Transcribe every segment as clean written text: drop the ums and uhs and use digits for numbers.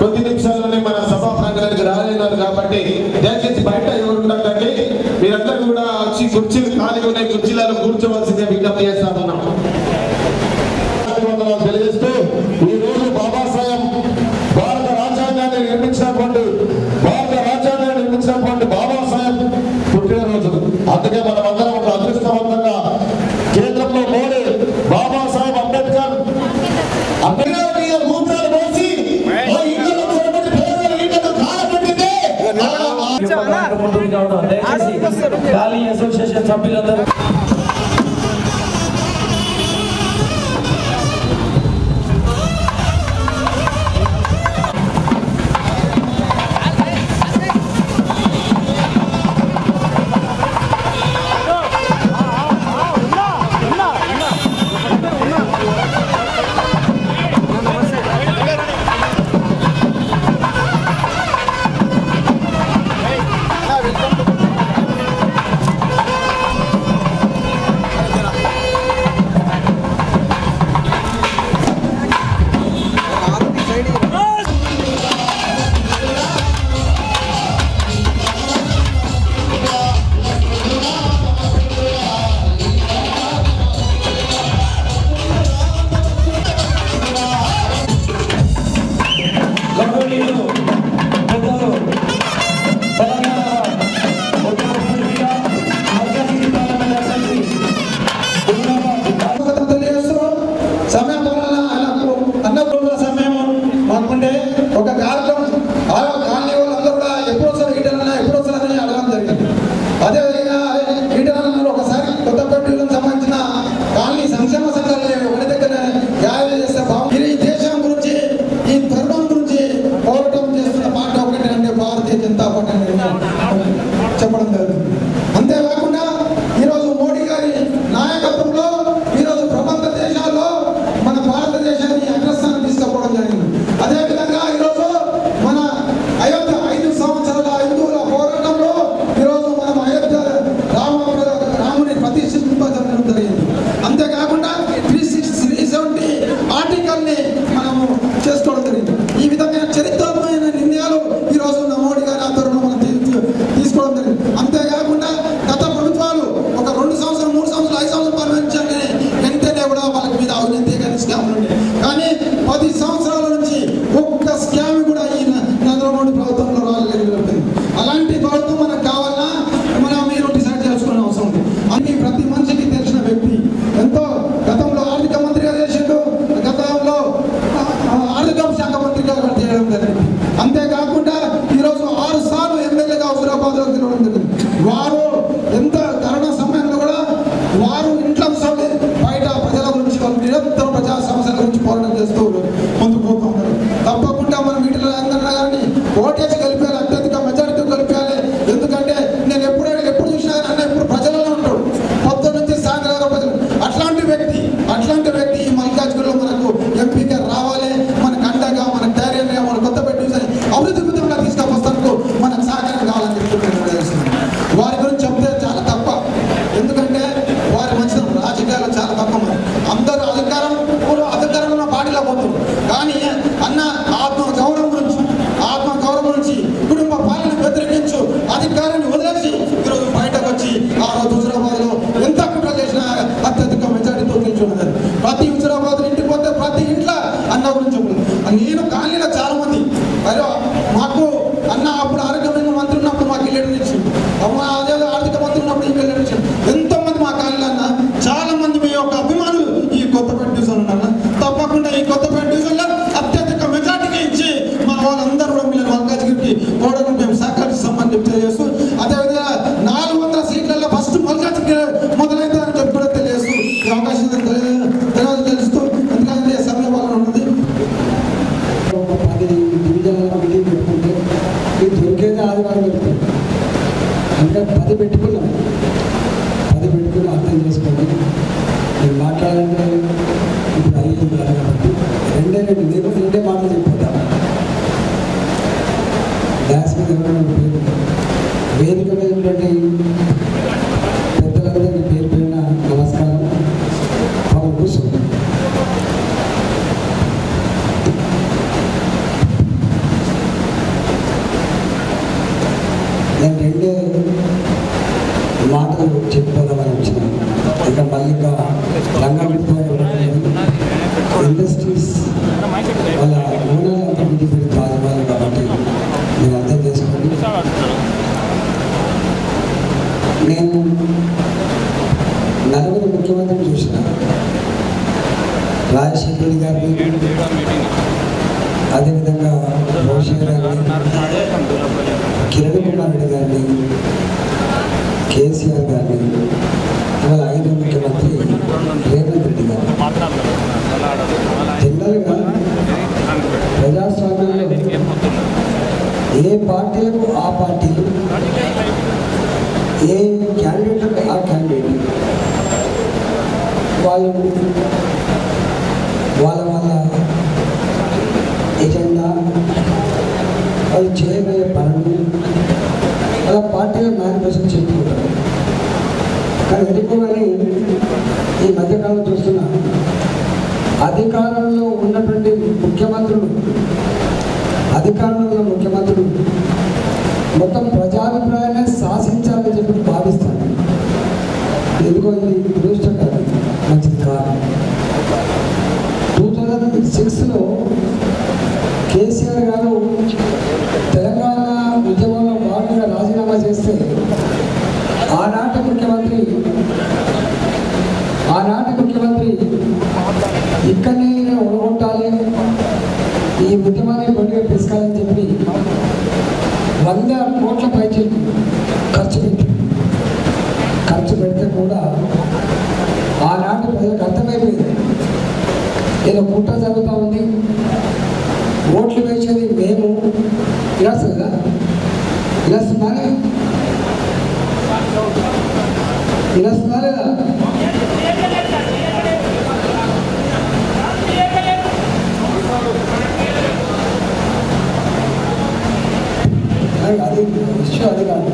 కొద్ది నిమిషాల్లోనే మన సభా ప్రాంగణానికి రాలేనారు కాబట్టి దయచేసి బయట ఎవరు ఉండాలంటే మీరందరూ కూడా వచ్చి కుర్చీలు ఖాళీగా ఉన్నాయి, కుర్చీలలో కూర్చోవలసిందే విజ్ఞప్తి చేస్తా ఉన్నాం. తెలియజేస్తూ ఈ రోజు బాబాసాహెబ్ భారత రాజ్యాంగాన్ని నిర్మించినటువంటి బాబాసాహెబ్ పుట్టినరోజు. అందుకే మనమందరం ఒక అదృష్టవంతంగా కేంద్రంలో మోడీ బాబాసాహెబ్ అంబేద్కర్ మూత్రాలు పోసి ఖాళీ అసోసియేషన్ సభ్యులందరూ మల్లిక రంగంపల్లి ఇండస్ట్రీస్ వాళ్ళ ఓనర్ ఇండిపెండెంట్ రాజమాలి కాబట్టి మీరు అర్థం చేసుకోండి. నేను నలుగురు ముఖ్యమంత్రిని చూసిన, రాజశేఖర్ గారిని, అదేవిధంగా రోషన్ గారిని, కిరణ్ కుమార్ రెడ్డి గారిని, కేసీఆర్ గారిని, ఇవాళ ఐదో ముఖ్యమంత్రి రేవంత్ రెడ్డి గారు. జనరల్గా ప్రజాస్వామ్యంలో ఏ పార్టీలకు ఆ పార్టీలు, ఏ క్యాండిడేట్లకు ఆ క్యాండిడేట్ వాళ్ళు వాళ్ళ ఎజెండా, వాళ్ళు చేయబోయే పనులు, వాళ్ళ పార్టీలో మేనిఫెస్టో చెప్పుకుంటారు. కానీ ఎందుకోగానే ఈ మధ్యకాలం చూస్తున్నా అధికారంలో ఉన్నటువంటి ముఖ్యమంత్రులు మొత్తం ప్రజాభిప్రాయాన్ని శాసించాలని చెప్పి భావిస్తాను. ఎందుకో ఇది దురదృష్టం కాదు, మంచిది కాదు. 2006లో కేసీఆర్ గారు తెలంగాణ ఉద్యమంలో భాగంగా రాజీనామా చేస్తే ఆనాటి ముఖ్యమంత్రి ఇక్కడనే ఓడగొట్టాలి, ఈ ఉద్యమాన్ని బొడ్డుగా తీసుకోవాలని చెప్పి 100 కోట్ల పైచీలకు ఖర్చు పెడితే కూడా ఆనాటి ప్రజలకు అర్థమైపోయింది ఏదో కుట్ర జరుగుతూ ఉంది, ఓట్లు వేసేది మేము. ఇలా వస్తుందా? ఇలా వస్తుందా లేదా? అది విషయం అది కాదు.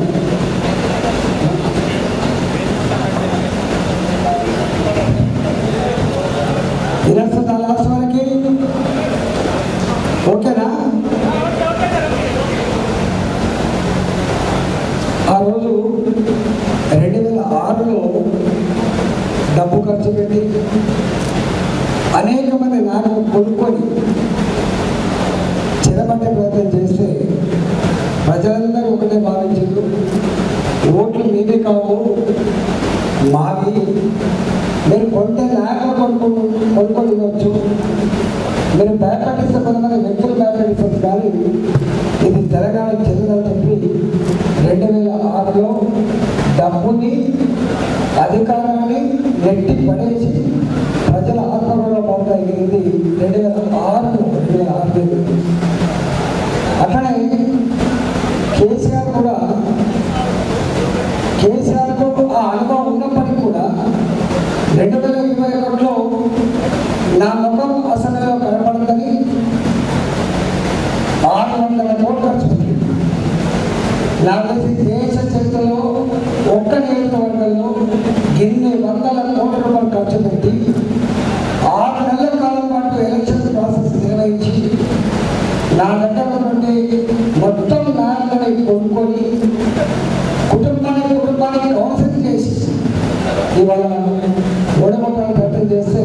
వినస్తుందా లాస్ట్ వరకు? ఓకేనా? ఆ రోజు 2006లో డబ్బు ఖర్చు పెట్టి అనేక మంది నాయకులు కొనుక్కొని చెరబట్టే ప్రయత్నం చేస్తే ప్రజలందరూ ఒకటే భావించారు, ఓట్లు మీదే కావు మావి, మీరు కొంటే నాయకులు కొనుక్కొని ఉండవచ్చు, మీరు భయపడిస్తే కొంతమంది వ్యక్తులు భయపడిస్తారు, కానీ ఇది తెలంగాణకు చెందిందని చెప్పి 2006లో డబ్బుని అధికారాన్ని నెట్టి పడేసి ప్రజల ఆత్మగౌరవం పొందాయి. ఇది 2006 అట్లనే కేసీఆర్కు ఆ అనుభవం ఉన్నప్పటికీ కూడా 2021లో నా ముఖం అసెంబ్లీలో కనపడుతుంది 600 కోట్లు ఖర్చు పెట్టింది. నాకు తెలిసి దేశ చరిత్రలో ఒక్క నియోజకవర్గంలో ఇన్ని 100 కోట్ల రూపాయలు ఖర్చు పెట్టి 6 నెలల కాలం పాటు ఎలక్షన్ ప్రాసెస్ నిర్వహించి నా దగ్గర నుండి మొత్తం నాయకులని కొనుక్కొని కుటుంబానికి కౌన్సిలింగ్ చేసి ఇవాళ ఓడగొట్టాలని ప్రయత్నం చేస్తే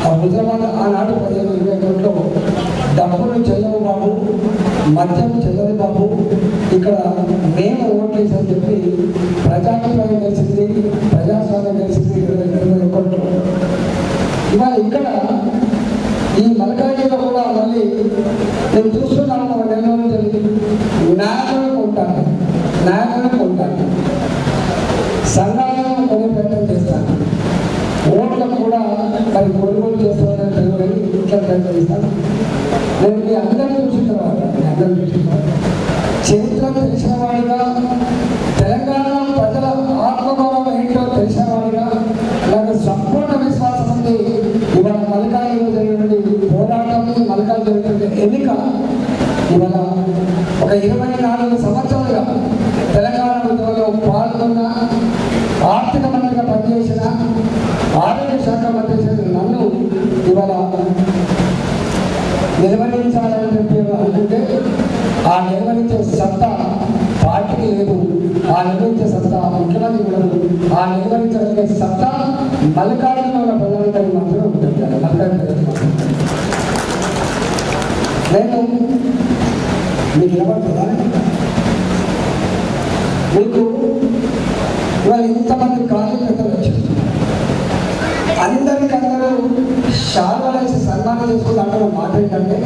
ఆ హుజరాబాద్ ఆనాడు 15-20 కోట్లు డబ్బులు చెల్లవు బాబు, మద్యం చెల్లదు బాబు, ఇక్కడ మేము ఓట్లేసని చెప్పి ప్రజాభిప్రాయం తెలిసింది, ప్రజాస్వామ్యం తెలిసింది 20 కోట్లు. ఇవాళ ఇక్కడ ఈ మల్కాజ్గిరిలో కూడా మళ్ళీ నేను చూస్తున్నాను, ఒక నెల రోజులు నాయకులను కొంటాను, సంఘాలను కొనే ప్రయత్నం చేస్తాను, ఓట్లకు కూడా మరి కొనుగోలు చేస్తానని తెలియని ఇట్లా ప్రయత్నం చేస్తాను. నేను మీ అందరినీ చూసిన తర్వాత చరిత్ర తెలిసిన వాడిగా, తెలంగాణ ప్రజల ఆత్మగౌరవం ఏంటో తెలిసిన వాడిగా నాకు సంపూర్ణ విశ్వాసం ఉంది. ఇవాళ మల్కాజ్గిరిలో జరిగినటువంటి పోరాటం, మల్కాజ్గిరిలో జరిగినటువంటి ఎన్నిక ఇవాళ ఒక 24 సంవత్సరాలుగా తెలంగాణ ఉద్యమంలో పాల్గొన్న, ఆర్థిక మంత్రిగా పనిచేసిన, ఆరోగ్య శాఖ మంత్రి చేసిన నన్ను ఇవాళ నిర్వహించాలని చెప్పి అనుకుంటే ఆ నిర్వహించే సత్తా పార్టీకి లేదు, ఆ నిర్వహించే సత్తా ముఖ్యమంత్రి లేదు, ఆ నిర్వహించగలిగే సత్తా మల్లికార్జున ప్రధాని మాత్రం ఉంటుంది. మల్లికార్జున మాత్రం నేను మీకు ఏమంటున్నా, మీకు ఇవాళ ఇంతమంది కార్యకర్తలు వచ్చారు, అందరికందరూ శాల్వాలేసి సన్మానం చేసుకుని అంటున్న మాట ఏంటంటే,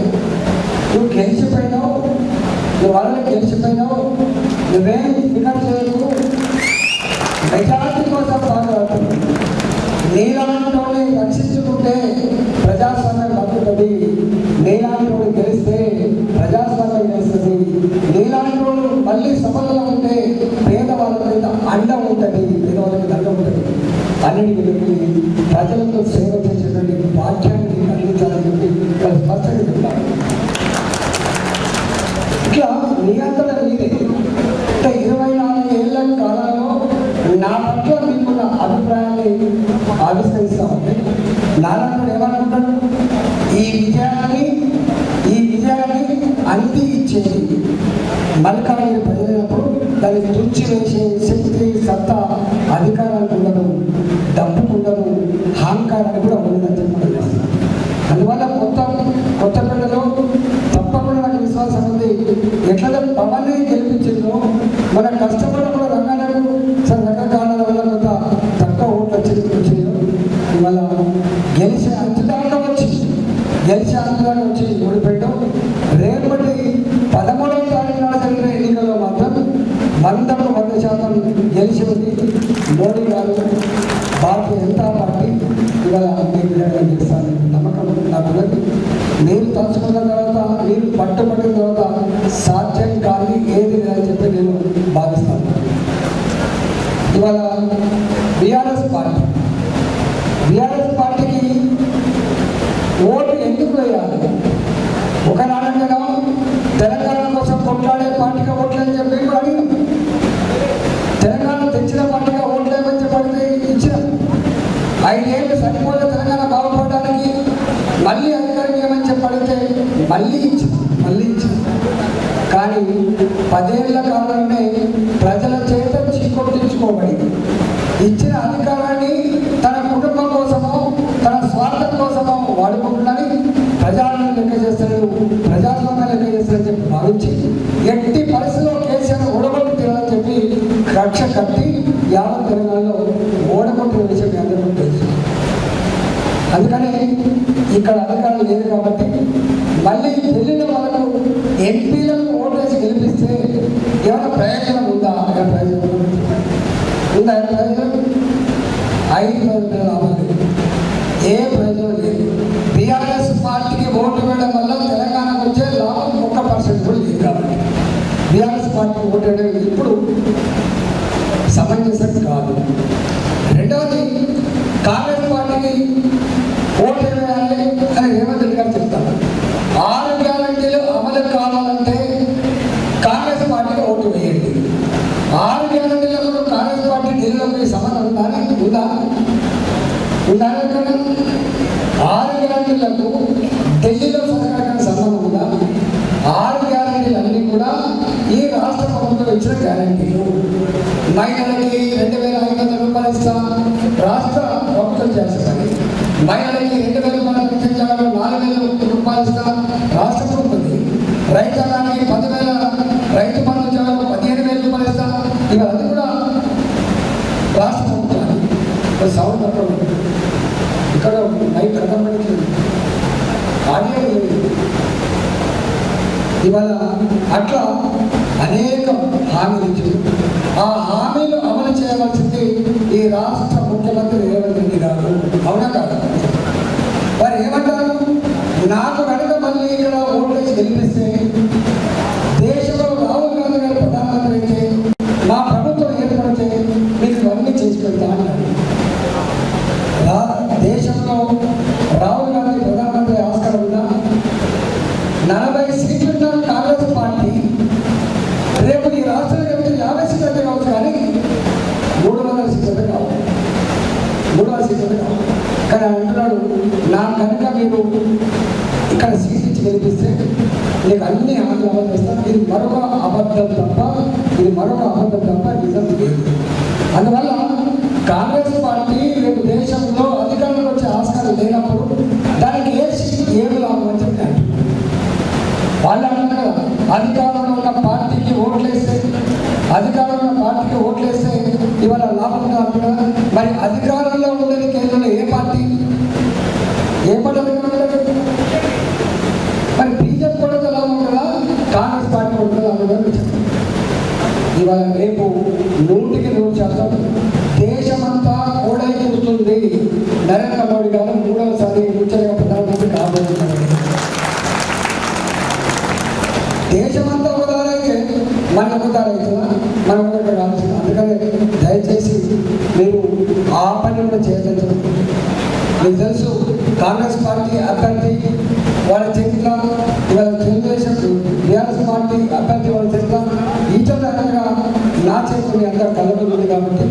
నువ్వు గెలిచిపోయినావు, నువ్వు వాళ్ళని గెలిచిపోయినావు, నువ్వేం ఫికర్ చేయకు, మెజారిటీ కోసం పాల్గొంటున్నావు, నీలాంటి రక్షించుకుంటే ప్రజాస్వామ్యం బతుకుతుంది, నీలాంటి గెలిస్తే ప్రజాస్వామ్యం గెలుస్తుంది, నీలాంటి మళ్ళీ సభలో ఉంటే పేదవాళ్ళ మీద అండ ఉంటుంది, పేదవాళ్ళకి దండ ఉంటుంది, అన్నిటి వెళ్ళి ప్రజలకు సేవ చేసేటువంటి వాక్యాన్ని అందించాలని చెప్పి వాళ్ళు స్పష్టంగా చెప్తారు. ఇట్లా నియంత్రణ మీదే అంటే 24 ఏళ్ల కాలంలో నా పట్ల మీకున్న అభిప్రాయాన్ని ఆవిష్కరిస్తామంటే నారాయణుడు ఏమనుకుంటాడు, ఈ విజయాన్ని అంది ఇచ్చేది మల్లికార్జున ప్రజలైనప్పుడు దాన్ని తుంచి వేసే శక్తి, సత్తా, అధికారానికి ఉండదు, డబ్బుకు ఉండదు, అహంకారాన్ని కూడా ఉండదని చెప్పి అందువల్ల కొత్త పిల్లలు తప్పకుండా నాకు విశ్వాసం ఉంది. ఎట్లా పవన్ని గెలిపించిందో మన కష్టపడి కూడా రంగాలకు రకరకాల వల్ల కొంత తక్కువ ఓట్లు వచ్చేది, ఇవాళ గెలిచే అంచుదాకా వచ్చి ఓడిపోయడం. రేపటి 13వ తారీఖు నాడు జరిగిన ఎన్నికల్లో మాత్రం 100% గెలిచింది మోడీ గారు, భారతీయ జనతా పార్టీ. ఇవాళ చేస్తాను నమ్మకం నాకు. మీరు తలుచుకున్న తర్వాత, మీరు పట్టుబడిన తర్వాత సాధ్యం కాని ఏది లేదని చెప్పి నేను భావిస్తాను. ఇవాళ బీఆర్ఎస్ పార్టీకి ఓటు ఎందుకు వేయాలి? ఒకనాడంగా తెలంగాణ కోసం కొట్లాడే పార్టీగా ఓట్లని చెప్పి కూడా అడిగినాం. తెలంగాణ తెచ్చిన పార్టీగా ఓట్లేమని చెప్పి ఇచ్చినాం. 5 ఏళ్ళు సరిపోలే తెలంగాణ బాగుపడడానికి, మళ్ళీ అధికారం ఏమని చెప్పడితే మళ్ళీ ఇచ్చాం. కానీ 10 ఏళ్ల కాలంలోనే ప్రజల చేత చీకొట్టించుకోబడి ఇచ్చిన అధికారాన్ని తన కుటుంబం కోసమో తన స్వార్థం కోసమో వాడుకుంటున్నది. ప్రజలను లెక్క చేస్తాడు, ప్రజాస్వామ్యం లెక్క చేస్తాడని చెప్పి భావించి ఎట్టి పరిస్థితిలో కేసీఆర్ ఓడగొట్టి తీరాలని చెప్పి కక్ష కట్టి యావత్ తెలంగాణలో ఓడగొట్టిన విషయం మీ అందరికీ తెలుసు. అందుకని ఇక్కడ అధికారం లేదు కాబట్టి మళ్ళీ ఢిల్లీలో వాళ్ళకు ఎంపీలకు ఓటేసి గెలిపిస్తే ఏమైనా ప్రయోజనం ఉందా? ప్రయోజనం 5 రావాలి, ఏ ప్రయోజనం లేదు. బీఆర్ఎస్ పార్టీకి ఓటు వేయడం వల్ల తెలంగాణకు వచ్చే లాభం 1% కూడా లేదు. కాబట్టి బీఆర్ఎస్ పార్టీకి ఓటు వేయడం ఇప్పుడు సమంజసం కాదు. రెండవది, కాంగ్రెస్ పార్టీకి ఓటు వేయాలి అని రేవంత్ రెడ్డి గారు చెప్తారు. 6 గ్యారంటీలు అమలు కావాలంటే కాంగ్రెస్ పార్టీకి ఓటు వేయండి. 6 గ్యారంటీలకు కాంగ్రెస్ పార్టీ ఢిల్లీలోకి సంబంధం ఉందా? 6 గ్యారంటీలకు ఢిల్లీలో సర్కారానికి సంబంధం ఉందా? 6 గ్యారంటీలు అన్నీ కూడా ఈ రాష్ట్ర ప్రభుత్వం ఇచ్చిన గ్యారంటీలు. మహిళలకి 2500 రూపాయలు ఇస్తా రాష్ట్ర ప్రభుత్వం చేస్తుంది. మహిళలకి 2000 రూపాయలు పెంచాలి, 4000 రూపాయలు ఇస్తా రాష్ట్ర ప్రభుత్వం. రైతాంగానికి 10,000 రైతు బంధు చేయాలి, 15,000 రూపాయలు ఇస్తా, ఇవి అది కూడా రాష్ట్ర ప్రభుత్వానికి. సౌండ్ తక్కువ ఇక్కడ నైట్ కనబడి ఆడియో ఇవాళ అట్లా అనేక హామీలు ఇచ్చారు. ఆ హామీలు అమలు చేయవలసింది ఈ రాష్ట్ర ముఖ్యమంత్రి రేవంత్ రెడ్డి గారు. అవునా కాదు? వారు ఏమంటారు, నాకు కనుక మళ్ళీ ఇక్కడ ఓట్లేసి గెలిపిస్తే దేశంలో రాహుల్ గాంధీ గారు ప్రధానమంత్రి అయితే మా ప్రభుత్వం ఏర్పడితే మీకు ఇవన్నీ చేసి పెడతా అన్నారు. దేశంలో రాహుల్ గాంధీ ప్రధానమంత్రి ఆస్కారం ఉందా? 40 సీట్లున్న కాంగ్రెస్ పార్టీ రేపు ఈ రాష్ట్రంలో కలిపి 50 సీట్లే కావచ్చు, కానీ 300 సీట్లే కావాలి, 300 సీట్లే కావాలి. కానీ అంటున్నాడు, నాకు కనుక మీరు ఇక్కడ సీట్ ఇచ్చి గెలిపిస్తే నీకు అన్ని హామీలు అమలు చేస్తాను. ఇది మరొక అబద్ధం తప్ప నిజం లేదు. అందువల్ల కాంగ్రెస్ పార్టీ రేపు దేశంలో అధికారంలో వచ్చే ఆస్కారం లేనప్పుడు దానికి ఏమి లాభం అని చెప్పారు. వాళ్ళు అంటారు కదా, అధికారంలో ఉన్న పార్టీకి ఓట్లేస్తే ఇవాళ లాభం కాదు కదా. మరి అధికారంలో ఉండేది కేంద్రంలో ఏ పార్టీ మరి బీజేపీ కూడా లాభం కదా, కాంగ్రెస్ పార్టీ కూడా లాభం కదా. ఇవాళ రేపు 100% దేశమంతా కూడా చూస్తుంది. నరేంద్ర మోడీ గారు 3వసారి ముచ్చటగా ప్రధానమంత్రి కాబోతున్నారు. దేశమంతా ఉదారైతే మనం ఉదారైతుందా? మనం కూడా కావాల్సింది. అందుకని దయచేసి మీరు ఆ పని కూడా చేయలేదు. మీకు తెలుసు, కాంగ్రెస్ పార్టీ అభ్యర్థి వాళ్ళ చేతిలో, ఇవాళ తెలుగుదేశం టీఆర్ఎస్ పార్టీ అభ్యర్థి వాళ్ళ చేతిలో, ఈటల రకంగా నా చేతులు అంతా కలబడుతుంది. కాబట్టి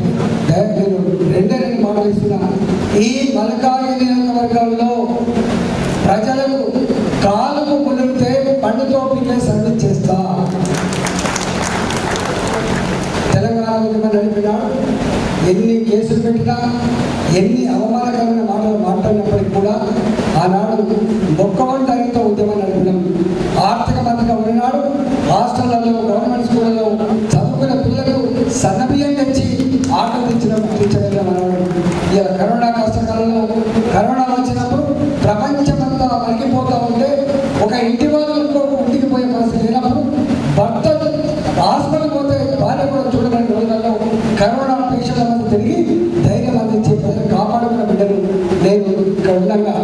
నేను రెండే మాటలు ఇస్తున్నా. ఈ మల్కాజ్గిరి నియోజకవర్గంలో ప్రజలకు కాలుకు మునిగితే పండుతో పీకే సర్వీస్ చేస్తా. తెలంగాణ ఉద్యమం నడిపినాడు, ఎన్ని కేసులు పెట్టినా, ఎన్ని అవమానకరమైన మాటలు మాట్లాడినప్పటికీ కూడా ఆనాడు మొక్కవంటరితో ఉద్యమం నడిపినాం. ఆర్థిక మంత్రిగా ఉన్నాడు. హాస్టళ్లలో, గవర్నమెంట్ స్కూళ్ళలో చదువుకున్న పిల్లలకు సన్నబియ్యం తెచ్చి ఆటలు తీర్చగలిగాం అన్నాడు. ఇలా కరోనా కష్టకాలంలో కరోనా వచ్చినప్పుడు ప్రపంచమంతా మరిగిపోతూ ఉంటే ఒక ఇంటి వాళ్ళు ఇంకొక ఇంటికి పోయే పరిస్థితి లేనప్పుడు భర్త హాస్పిటల్ పోతే భార్య కూడా చూడలేని రోజులలో కరోనా పేషెంట్ల మధ్య తిరిగి ధైర్యం అందించి ప్రజలు కాపాడుకున్న బిడ్డలు నేను ఇక్కడ ఉండగా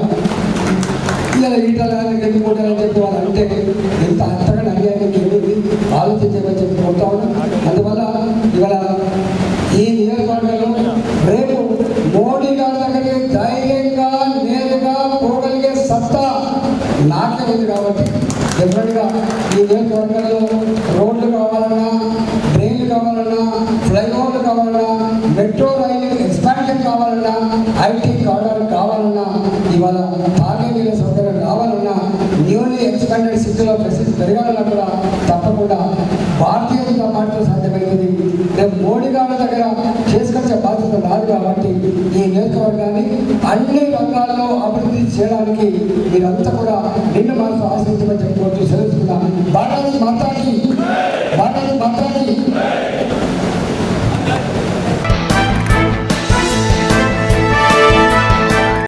ఇలా ఈటలని ఎందుకుంటారని చెప్పి వాళ్ళు అంటే ఎంత అంతగా అన్యాయానికి ఏమిటి ఆలోచించమని చెప్పి కొడతా ఉన్నాం. అందువల్ల ఇవాళ ఈ నియోజకవర్గంలో రేపు మోడీ గారి దగ్గరికి ధైర్యంగా నేరుగా పోగలిగే సత్తా నాకే ఉంది. కాబట్టి డెఫినెట్గా ఈ నియోజకవర్గంలో రోడ్లు కావాలన్నా, ట్రైన్లు కావాలన్నా, ఫ్లైఓవర్లు కావాలన్నా, మెట్రో రైలు ఎక్స్పాన్షన్ కావాలన్నా, ఐటీ కారిడార్ కావాలన్నా, ఇవాళ తాగేనీళ్ళ సౌకర్యం కావాలన్నా, న్యూలీ ఎక్స్పాండెడ్ సిటీలో ఫెసిలిటీ పెరగాలన్నా కూడా తప్పకుండా భారతీయ జనతా పార్టీతో సాధ్యమైనది. రేపు మోడీ గారి దగ్గర చేసుకొచ్చే బాధ్యత రాదు. కాబట్టి ఈ నియోజకవర్గాన్ని అన్ని రంగాల్లో అభివృద్ధి చేయడానికి మీరంతా కూడా నిండు మనసు ఆశించమని చెప్పుకోవచ్చు. సెలవుకున్నా. భారత్ మాతాకి